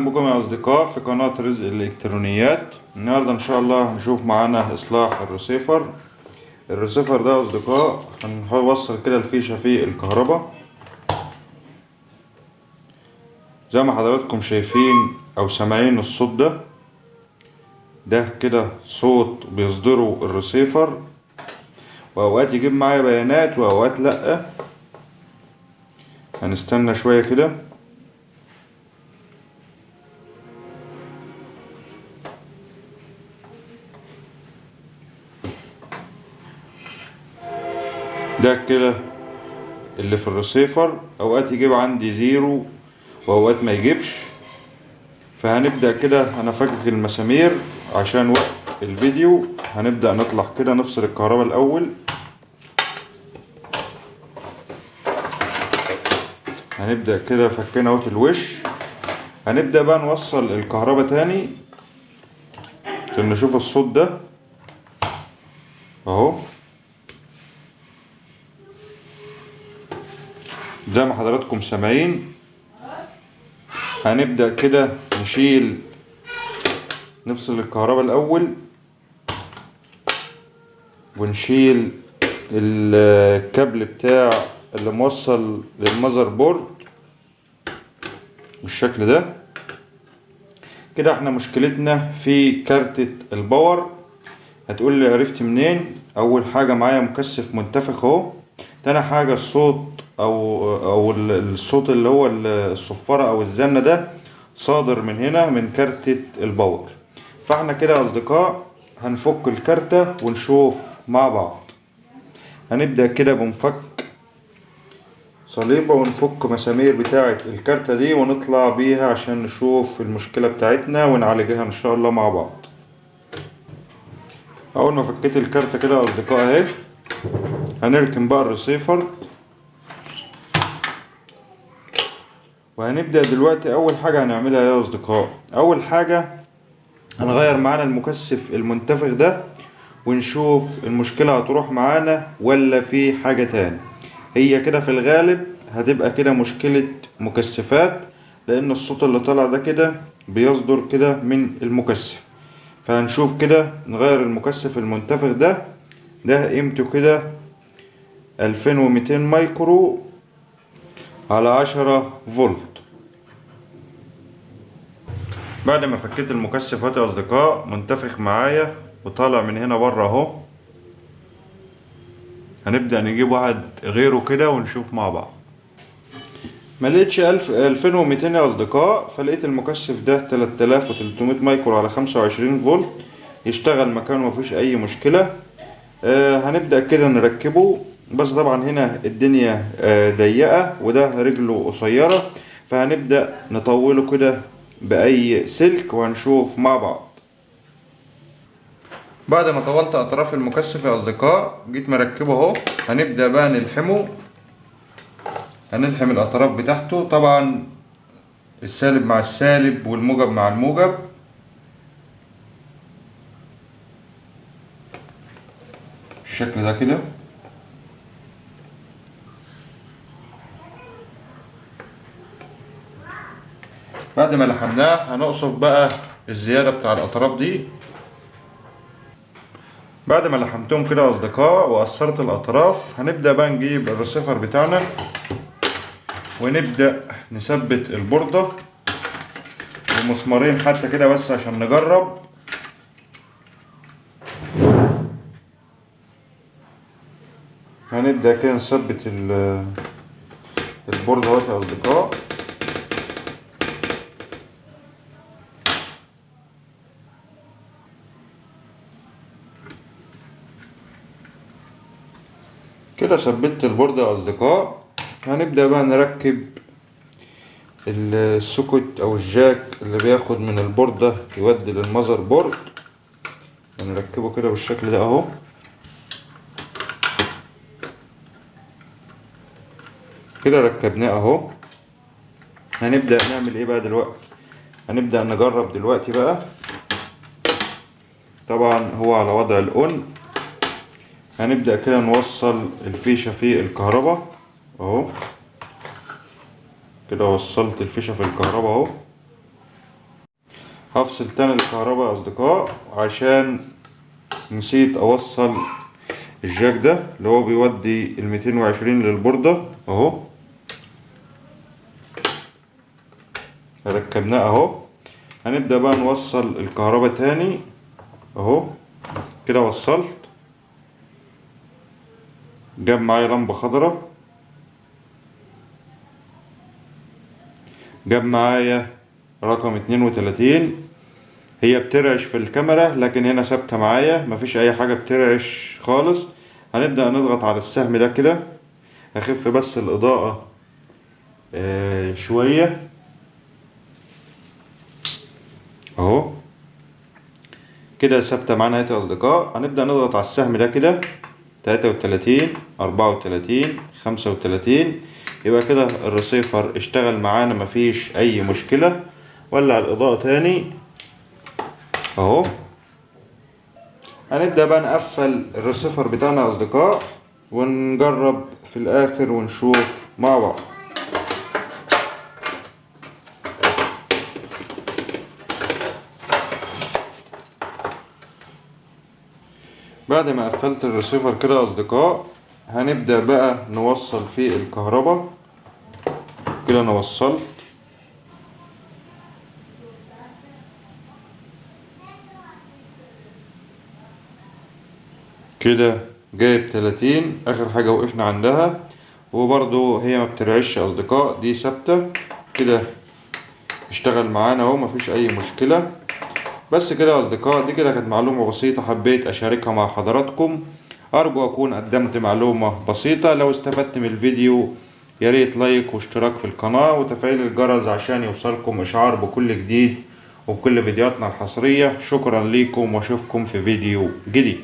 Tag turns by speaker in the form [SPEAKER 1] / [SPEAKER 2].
[SPEAKER 1] بكم يا أصدقاء في قناة رزق الإلكترونيات. النهاردة إن شاء الله هنشوف معانا إصلاح الرسيفر. الرسيفر ده يا أصدقاء هنوصل كده الفيشة في الكهرباء زي ما حضراتكم شايفين أو سامعين الصوت ده كده صوت بيصدره الرسيفر، وأوقات يجيب معايا بيانات وأوقات لأ. هنستنى شوية كده. ده كده اللي في الرسيفر، اوقات يجيب عندي زيرو واوقات ما يجيبش. فهنبدأ كده، انا فكك المسامير عشان وقت الفيديو. هنبدأ نطلع كده نفصل الكهرباء الاول. هنبدأ كده فكينا اهوت الوش. هنبدأ بقى نوصل الكهرباء تاني عشان نشوف الصوت ده اهو. زي ما حضراتكم سامعين. هنبدأ كده نفصل الكهرباء الأول ونشيل الكابل بتاع اللي موصل للمذر بورد بالشكل ده كده. احنا مشكلتنا في كارتة الباور. هتقول لي عرفت منين؟ أول حاجة معايا مكثف منتفخ اهو. تاني حاجة الصوت أو الصوت اللي هو الصفارة أو الزنة ده صادر من هنا من كارتة الباور. فاحنا كده يا أصدقاء هنفك الكارتة ونشوف مع بعض. هنبدأ كده بنفك صليبة ونفك مسامير بتاعة الكارتة دي ونطلع بيها عشان نشوف المشكلة بتاعتنا ونعالجها إن شاء الله مع بعض. أول ما فكيت الكارتة كده يا أصدقاء اهي، هنركن بقى الرسيفر وهنبدأ دلوقتي. أول حاجة هنعملها يا أصدقاء، أول حاجة هنغير معانا المكثف المنتفخ ده ونشوف المشكلة هتروح معانا ولا في حاجة تاني. هي كده في الغالب هتبقى كده مشكلة مكثفات، لأن الصوت اللي طالع ده كده بيصدر كده من المكثف. فهنشوف كده نغير المكثف المنتفخ ده قيمته كده 2200 مايكرو على 10 فولت. بعد ما فكيت المكثف يا أصدقاء منتفخ معايا وطالع من هنا بره اهو. هنبدأ نجيب واحد غيره كده ونشوف مع بعض. ما لقيتش 2200 يا أصدقاء، فلقيت المكثف ده 3300 مايكرو على 25 فولت يشتغل مكانه مفيش أي مشكلة. هنبدأ كده نركبه، بس طبعا هنا الدنيا ضيقة وده رجله قصيرة، فهنبدأ نطوله كده بأي سلك وهنشوف مع بعض. بعد ما طولت أطراف المكثف يا أصدقاء جيت مركبه اهو. هنبدأ بقى نلحمه. هنلحم الأطراف بتاعته، طبعا السالب مع السالب والموجب مع الموجب بالشكل ده كده. بعد ما لحمناه هنقصف بقى الزيادة بتاع الأطراف دي. بعد ما لحمتهم كده يا أصدقاء وقصرت الأطراف، هنبدأ بقى نجيب الرسيفر بتاعنا ونبدأ نثبت البوردة بمسمارين حتى كده بس عشان نجرب. هنبدأ كده نثبت البوردة اهوت يا أصدقاء. كده ثبت البوردة يا أصدقاء. هنبدأ بقى نركب السوكت أو الجاك اللي بياخد من البوردة يودي للمذر بورد. هنركبه كده بالشكل ده اهو. كده ركبناه اهو. هنبدأ نعمل ايه بقى دلوقتي؟ هنبدأ نجرب دلوقتي بقى. طبعا هو على وضع الأون. هنبدأ كده نوصل الفيشة في الكهرباء اهو. كده وصلت الفيشة في الكهرباء اهو. هفصل تاني الكهرباء يا اصدقاء عشان نسيت اوصل الجاك ده اللي هو بيودي ال220 للبوردة اهو. ركبناه اهو. هنبدأ بقى نوصل الكهرباء تاني اهو. كده وصلت. جاب معايا لمبة خضراء، جاب معايا رقم 32. هي بترعش في الكاميرا لكن هنا ثابتة معايا، مفيش اي حاجة بترعش خالص. هنبدأ نضغط على السهم ده كده، هخف بس الإضاءة شوية اهو. كده ثابتة معانا يا اصدقاء. هنبدأ نضغط على السهم ده كده 33 34 35. يبقى كده الريسيفر اشتغل معانا مفيش اي مشكلة. ولع الإضاءة تاني اهو. هنبدأ بقى نقفل الريسيفر بتاعنا يا اصدقاء ونجرب في الاخر ونشوف مع بعض. بعد ما قفلت الريسيفر كده يا اصدقاء هنبدأ بقى نوصل فيه الكهرباء. كده انا وصلت. كده جايب 30 اخر حاجة وقفنا عندها، وبرضو هي ما بترعش يا اصدقاء، دي ثابتة. كده اشتغل معانا اهو مفيش اي مشكلة. بس كده يا اصدقاء دي كده كانت معلومة بسيطة حبيت اشاركها مع حضراتكم. ارجو اكون قدمت معلومة بسيطة. لو استفدت من الفيديو ياريت لايك واشتراك في القناة وتفعيل الجرس عشان يوصلكم اشعار بكل جديد وبكل فيديوهاتنا الحصرية. شكرا ليكم واشوفكم في فيديو جديد.